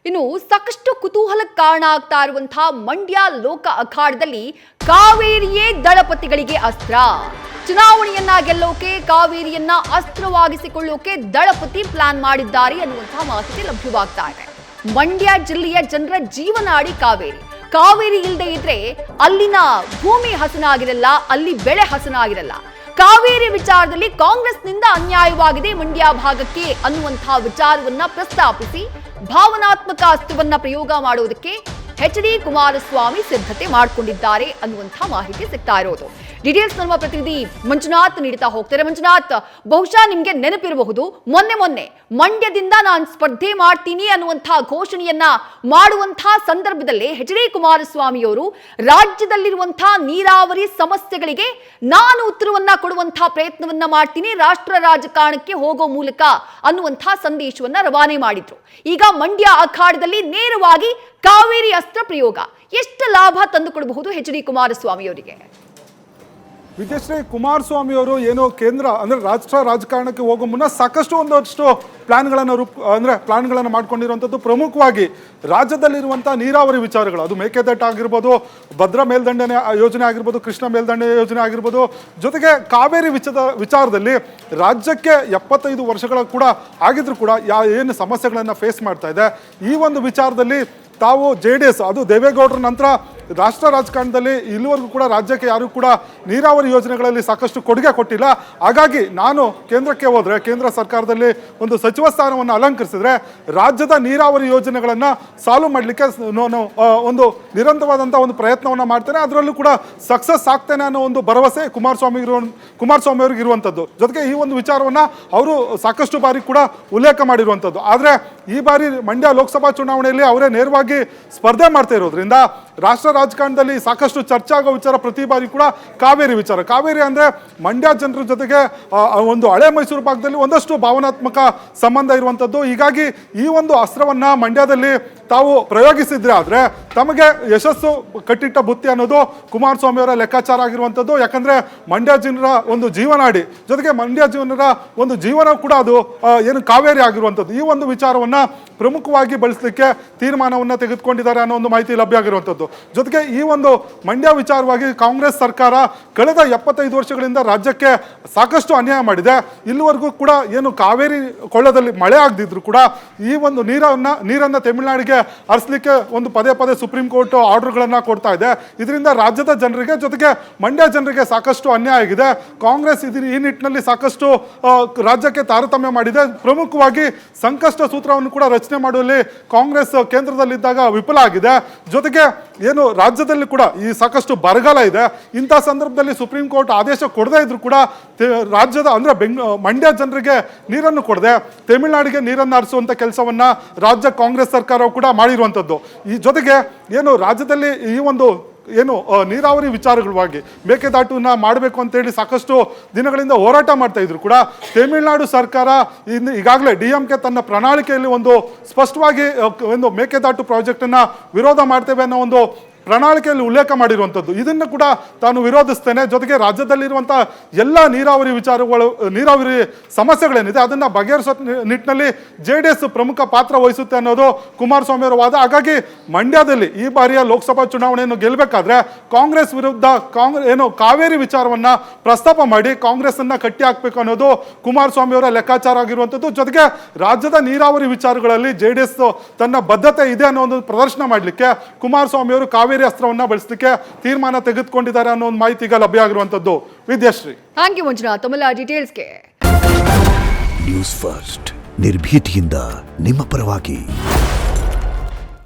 ಇನ್ನು ಸಾಕಷ್ಟು ಕುತೂಹಲಕ್ಕೆ ಕಾರಣ ಆಗ್ತಾ ಇರುವಂತಹ ಮಂಡ್ಯ ಲೋಕ ಅಖಾಡದಲ್ಲಿ ಕಾವೇರಿಯೇ ದಳಪತಿಗಳಿಗೆ ಅಸ್ತ್ರ. ಚುನಾವಣೆಯನ್ನ ಗೆಲ್ಲೋಕೆ ಕಾವೇರಿಯನ್ನ ಅಸ್ತ್ರವಾಗಿಸಿಕೊಳ್ಳೋಕೆ ದಳಪತಿ ಪ್ಲಾನ್ ಮಾಡಿದ್ದಾರೆ ಅನ್ನುವಂತಹ ಮಾಹಿತಿ ಲಭ್ಯವಾಗ್ತಾ ಇದೆ. ಮಂಡ್ಯ ಜಿಲ್ಲೆಯ ಜನರ ಜೀವನಾಡಿ ಕಾವೇರಿ. ಕಾವೇರಿ ಇಲ್ಲದೆ ಇದ್ರೆ ಅಲ್ಲಿನ ಭೂಮಿ ಹಸನಾಗಿರಲ್ಲ, ಅಲ್ಲಿ ಬೆಳೆ ಹಸನಾಗಿರಲ್ಲ. ಕಾವೇರಿ ವಿಚಾರದಲ್ಲಿ ಕಾಂಗ್ರೆಸ್ನಿಂದ ಅನ್ಯಾಯವಾಗಿದೆ ಮಂಡ್ಯ ಭಾಗಕ್ಕೆ ಅನ್ನುವಂತಹ ವಿಚಾರವನ್ನ ಪ್ರಸ್ತಾಪಿಸಿ ಭಾವನಾತ್ಮಕ ಅಸ್ತ್ರವನ್ನ ಪ್ರಯೋಗ ಮಾಡುವುದಕ್ಕೆ ಎಚ್.ಡಿ. ಕುಮಾರಸ್ವಾಮಿ ಸಿದ್ಧತೆ ಮಾಡಿಕೊಂಡಿದ್ದಾರೆ ಅನ್ನುವಂತಹ ಮಾಹಿತಿ ಸಿಗ್ತಾ ಇರೋದು. ಡೀಟೇಲ್ಸ್ ನಮ್ಮ ಪ್ರತಿನಿಧಿ ಮಂಜುನಾಥ್ ನೀಡುತ್ತಾ ಹೋಗ್ತಾರೆ. ಮಂಜುನಾಥ್, ಬಹುಶಃ ನಿಮ್ಗೆ ನೆನಪಿರಬಹುದು, ಮೊನ್ನೆ ಮಂಡ್ಯದಿಂದ ನಾನು ಸ್ಪರ್ಧೆ ಮಾಡ್ತೀನಿ ಅನ್ನುವಂತಹ ಘೋಷಣೆಯನ್ನ ಮಾಡುವಂತಹ ಸಂದರ್ಭದಲ್ಲಿ ಎಚ್.ಡಿ. ಕುಮಾರಸ್ವಾಮಿಯವರು ರಾಜ್ಯದಲ್ಲಿರುವಂತಹ ನೀರಾವರಿ ಸಮಸ್ಯೆಗಳಿಗೆ ನಾನು ಉತ್ತರವನ್ನ ಕೊಡುವಂತಹ ಪ್ರಯತ್ನವನ್ನ ಮಾಡ್ತೀನಿ, ರಾಷ್ಟ್ರ ರಾಜಕಾರಣಕ್ಕೆ ಹೋಗೋ ಮೂಲಕ ಅನ್ನುವಂತಹ ಸಂದೇಶವನ್ನ ರವಾನೆ ಮಾಡಿದ್ರು. ಈಗ ಮಂಡ್ಯ ಅಖಾಡದಲ್ಲಿ ನೇರವಾಗಿ ಕಾವೇರಿ ಅಸ್ತ್ರ ಪ್ರಯೋಗ ಎಷ್ಟು ಲಾಭ ತಂದುಕೊಡಬಹುದು ಎಚ್.ಡಿ. ಕುಮಾರಸ್ವಾಮಿ ಅವರಿಗೆ? ವಿದ್ಯಾಶ್ರೀ, ಕುಮಾರಸ್ವಾಮಿ ಅವರು ಏನೋ ಕೇಂದ್ರ ಅಂದ್ರೆ ರಾಷ್ಟ್ರ ರಾಜಕಾರಣಕ್ಕೆ ಹೋಗೋ ಮುನ್ನ ಸಾಕಷ್ಟು ಒಂದಷ್ಟು ಪ್ಲಾನ್ಗಳನ್ನು ಮಾಡ್ಕೊಂಡಿರುವಂಥದ್ದು. ಪ್ರಮುಖವಾಗಿ ರಾಜ್ಯದಲ್ಲಿರುವಂಥ ನೀರಾವರಿ ವಿಚಾರಗಳು, ಅದು ಮೇಕೆದಾಟು ಆಗಿರ್ಬೋದು, ಭದ್ರಾ ಮೇಲ್ದಂಡೆ ಯೋಜನೆ ಆಗಿರ್ಬೋದು, ಕೃಷ್ಣ ಮೇಲ್ದಂಡೆ ಯೋಜನೆ ಆಗಿರ್ಬೋದು, ಜೊತೆಗೆ ಕಾವೇರಿ ವಿಚಾರದಲ್ಲಿ ರಾಜ್ಯಕ್ಕೆ 75 ವರ್ಷಗಳ ಕೂಡ ಆಗಿದ್ರು ಕೂಡ ಏನು ಸಮಸ್ಯೆಗಳನ್ನು ಫೇಸ್ ಮಾಡ್ತಾ ಇದೆ, ಈ ಒಂದು ವಿಚಾರದಲ್ಲಿ ತಾವು JDS ಅದು ದೇವೇಗೌಡರ ನಂತರ ರಾಷ್ಟ್ರ ರಾಜಕಾರಣದಲ್ಲಿ ಇಲ್ಲಿವರೆಗೂ ಕೂಡ ರಾಜ್ಯಕ್ಕೆ ಯಾರು ಕೂಡ ನೀರಾವರಿ ಯೋಜನೆಗಳಲ್ಲಿ ಸಾಕಷ್ಟು ಕೊಡುಗೆ ಕೊಟ್ಟಿಲ್ಲ. ಹಾಗಾಗಿ ನಾನು ಕೇಂದ್ರಕ್ಕೆ ಹೋದರೆ, ಕೇಂದ್ರ ಸರ್ಕಾರದಲ್ಲಿ ಒಂದು ಸಚಿವ ಸ್ಥಾನವನ್ನು ಅಲಂಕರಿಸಿದ್ರೆ ರಾಜ್ಯದ ನೀರಾವರಿ ಯೋಜನೆಗಳನ್ನು ಸಾಲ್ವ್ ಮಾಡಲಿಕ್ಕೆ ನಾನು ಒಂದು ನಿರಂತರವಾದಂಥ ಒಂದು ಪ್ರಯತ್ನವನ್ನು ಮಾಡ್ತೇನೆ, ಅದರಲ್ಲೂ ಕೂಡ ಸಕ್ಸಸ್ ಆಗ್ತೇನೆ ಅನ್ನೋ ಒಂದು ಭರವಸೆ ಕುಮಾರಸ್ವಾಮಿ ಅವ್ರಿಗೆ ಇರುವಂಥದ್ದು. ಜೊತೆಗೆ ಈ ಒಂದು ವಿಚಾರವನ್ನು ಅವರು ಸಾಕಷ್ಟು ಬಾರಿ ಕೂಡ ಉಲ್ಲೇಖ ಮಾಡಿರುವಂಥದ್ದು. ಆದರೆ ಈ ಬಾರಿ ಮಂಡ್ಯ ಲೋಕಸಭಾ ಚುನಾವಣೆಯಲ್ಲಿ ಅವರೇ ನೇರವಾಗಿ ಸ್ಪರ್ಧೆ ಮಾಡ್ತಾ ಇರೋದ್ರಿಂದ ರಾಷ್ಟ್ರ ರಾಜಕಾರಣದಲ್ಲಿ ಸಾಕಷ್ಟು ಚರ್ಚೆ ಆಗೋ ವಿಚಾರ ಪ್ರತಿ ಬಾರಿ ಕೂಡ ಕಾವೇರಿ ವಿಚಾರ. ಕಾವೇರಿ ಅಂದರೆ ಮಂಡ್ಯ ಜನರ ಜೊತೆಗೆ ಒಂದು ಹಳೆ ಮೈಸೂರು ಭಾಗದಲ್ಲಿ ಒಂದಷ್ಟು ಭಾವನಾತ್ಮಕ ಸಂಬಂಧ ಇರುವಂಥದ್ದು. ಹೀಗಾಗಿ ಈ ಒಂದು ಅಸ್ತ್ರವನ್ನು ಮಂಡ್ಯದಲ್ಲಿ ತಾವು ಪ್ರಯೋಗಿಸಿದ್ರೆ ಆದರೆ ತಮಗೆ ಯಶಸ್ಸು ಕಟ್ಟಿಟ್ಟ ಬುತ್ತಿ ಅನ್ನೋದು ಕುಮಾರಸ್ವಾಮಿ ಅವರ ಲೆಕ್ಕಾಚಾರ ಆಗಿರುವಂಥದ್ದು. ಯಾಕಂದರೆ ಮಂಡ್ಯ ಜನರ ಒಂದು ಜೀವನಾಡಿ, ಜೊತೆಗೆ ಮಂಡ್ಯ ಜನರ ಒಂದು ಜೀವನ ಕೂಡ ಅದು ಏನು ಕಾವೇರಿ ಆಗಿರುವಂಥದ್ದು. ಈ ಒಂದು ವಿಚಾರವನ್ನು ಪ್ರಮುಖವಾಗಿ ಬಳಸಲಿಕ್ಕೆ ತೀರ್ಮಾನವನ್ನು ತೆಗೆದುಕೊಂಡಿದ್ದಾರೆ ಅನ್ನೋ ಒಂದು ಮಾಹಿತಿ ಲಭ್ಯ ಆಗಿರುವಂಥದ್ದು. ಜೊತೆಗೆ ಈ ಒಂದು ಮಂಡ್ಯ ವಿಚಾರವಾಗಿ ಕಾಂಗ್ರೆಸ್ ಸರ್ಕಾರ ಕಳೆದ 75 ವರ್ಷಗಳಿಂದ ರಾಜ್ಯಕ್ಕೆ ಸಾಕಷ್ಟು ಅನ್ಯಾಯ ಮಾಡಿದೆ. ಇಲ್ಲಿವರೆಗೂ ಕೂಡ ಏನು ಕಾವೇರಿ ಕೊಳ್ಳದಲ್ಲಿ ಮಳೆ ಆಗದಿದ್ರು ಕೂಡ ಈ ಒಂದು ನೀರನ್ನು ತಮಿಳುನಾಡಿಗೆ ಹರಿಸಲಿಕ್ಕೆ ಒಂದು ಪದೇ ಸುಪ್ರೀಂ ಕೋರ್ಟ್ ಆರ್ಡರ್ಗಳನ್ನು ಕೊಡ್ತಾ ಇದೆ. ಇದರಿಂದ ರಾಜ್ಯದ ಜನರಿಗೆ, ಜೊತೆಗೆ ಮಂಡ್ಯ ಜನರಿಗೆ ಸಾಕಷ್ಟು ಅನ್ಯಾಯ ಆಗಿದೆ. ಕಾಂಗ್ರೆಸ್ ಈ ನಿಟ್ಟಿನಲ್ಲಿ ಸಾಕಷ್ಟು ರಾಜ್ಯಕ್ಕೆ ತಾರತಮ್ಯ ಮಾಡಿದೆ. ಪ್ರಮುಖವಾಗಿ ಸಂಕಷ್ಟ ಸೂತ್ರವನ್ನು ಕೂಡ ರಚನೆ ಮಾಡುವಲ್ಲಿ ಕಾಂಗ್ರೆಸ್ ಕೇಂದ್ರದಲ್ಲಿದ್ದಾಗ ವಿಫಲ ಆಗಿದೆ. ಜೊತೆಗೆ ಏನು ರಾಜ್ಯದಲ್ಲಿ ಕೂಡ ಈ ಸಾಕಷ್ಟು ಬರಗಾಲ ಇದೆ. ಇಂಥ ಸಂದರ್ಭದಲ್ಲಿ ಸುಪ್ರೀಂ ಕೋರ್ಟ್ ಆದೇಶ ಕೊಡದೇ ಇದ್ರು ಕೂಡ ರಾಜ್ಯದ ಅಂದ್ರೆ ಮಂಡ್ಯ ಜನರಿಗೆ ನೀರನ್ನು ಕೊಡದೆ ತಮಿಳುನಾಡಿಗೆ ನೀರನ್ನು ಹರಿಸುವಂಥ ಕೆಲಸವನ್ನ ರಾಜ್ಯ ಕಾಂಗ್ರೆಸ್ ಸರ್ಕಾರ ಕೂಡ ಮಾಡಿರುವಂಥದ್ದು. ಈ ಜೊತೆಗೆ ಏನು ರಾಜ್ಯದಲ್ಲಿ ಈ ಒಂದು ಏನು ನೀರಾವರಿ ವಿಚಾರಗಳವಾಗಿ ಮೇಕೆದಾಟುನ ಮಾಡಬೇಕು ಅಂತೇಳಿ ಸಾಕಷ್ಟು ದಿನಗಳಿಂದ ಹೋರಾಟ ಮಾಡ್ತಾ ಇದ್ರು ಕೂಡ ತಮಿಳುನಾಡು ಸರ್ಕಾರ ಈಗಾಗಲೇ DMK ತನ್ನ ಪ್ರಣಾಳಿಕೆಯಲ್ಲಿ ಒಂದು ಸ್ಪಷ್ಟವಾಗಿ ಒಂದು ಮೇಕೆದಾಟು ಪ್ರಾಜೆಕ್ಟನ್ನು ವಿರೋಧ ಮಾಡ್ತೇವೆ ಅನ್ನೋ ಒಂದು ಪ್ರಣಾಳಿಕೆಯಲ್ಲಿ ಉಲ್ಲೇಖ ಮಾಡಿರುವಂಥದ್ದು. ಇದನ್ನು ಕೂಡ ತಾನು ವಿರೋಧಿಸ್ತೇನೆ. ಜೊತೆಗೆ ರಾಜ್ಯದಲ್ಲಿರುವಂಥ ಎಲ್ಲ ನೀರಾವರಿ ವಿಚಾರಗಳು, ನೀರಾವರಿ ಸಮಸ್ಯೆಗಳೇನಿದೆ ಅದನ್ನು ಬಗೆಹರಿಸೋ ನಿಟ್ಟಿನಲ್ಲಿ JDS ಪ್ರಮುಖ ಪಾತ್ರ ವಹಿಸುತ್ತೆ ಅನ್ನೋದು ಕುಮಾರಸ್ವಾಮಿ ಅವರ ವಾದ. ಹಾಗಾಗಿ ಮಂಡ್ಯದಲ್ಲಿ ಈ ಬಾರಿಯ ಲೋಕಸಭಾ ಚುನಾವಣೆಯನ್ನು ಗೆಲ್ಲಬೇಕಾದ್ರೆ ಕಾಂಗ್ರೆಸ್ ವಿರುದ್ಧ ಕಾವೇರಿ ವಿಚಾರವನ್ನು ಪ್ರಸ್ತಾಪ ಮಾಡಿ ಕಾಂಗ್ರೆಸ್ಸನ್ನು ಕಟ್ಟಿ ಹಾಕಬೇಕು ಅನ್ನೋದು ಕುಮಾರಸ್ವಾಮಿ ಅವರ ಲೆಕ್ಕಾಚಾರ ಆಗಿರುವಂಥದ್ದು. ಜೊತೆಗೆ ರಾಜ್ಯದ ನೀರಾವರಿ ವಿಚಾರಗಳಲ್ಲಿ JDS ತನ್ನ ಬದ್ಧತೆ ಇದೆ ಅನ್ನೋ ಒಂದು ಪ್ರದರ್ಶನ ಮಾಡಲಿಕ್ಕೆ ಕುಮಾರಸ್ವಾಮಿ ಅವರು ಕಾವೇರಿ ಅಸ್ತ್ರವನ್ನ ಬಳಸಲಿಕ್ಕೆ ತೀರ್ಮಾನ ತೆಗೆದುಕೊಂಡಿದ್ದಾರೆ ಅನ್ನೋ ಒಂದು ಮಾಹಿತಿ ಈಗ ಲಭ್ಯ ಆಗಿರುವಂತದ್ದು. Vidyashree, thank you Manjunath. ತಮ್ಮೆಲ್ಲ ಡೀಟೇಲ್ಸ್ಗೆ ನ್ಯೂಸ್ ಫಸ್ಟ್ ನಿರ್ಭೀತಿಯಿಂದ ನಿಮ್ಮ ಪರವಾಗಿ.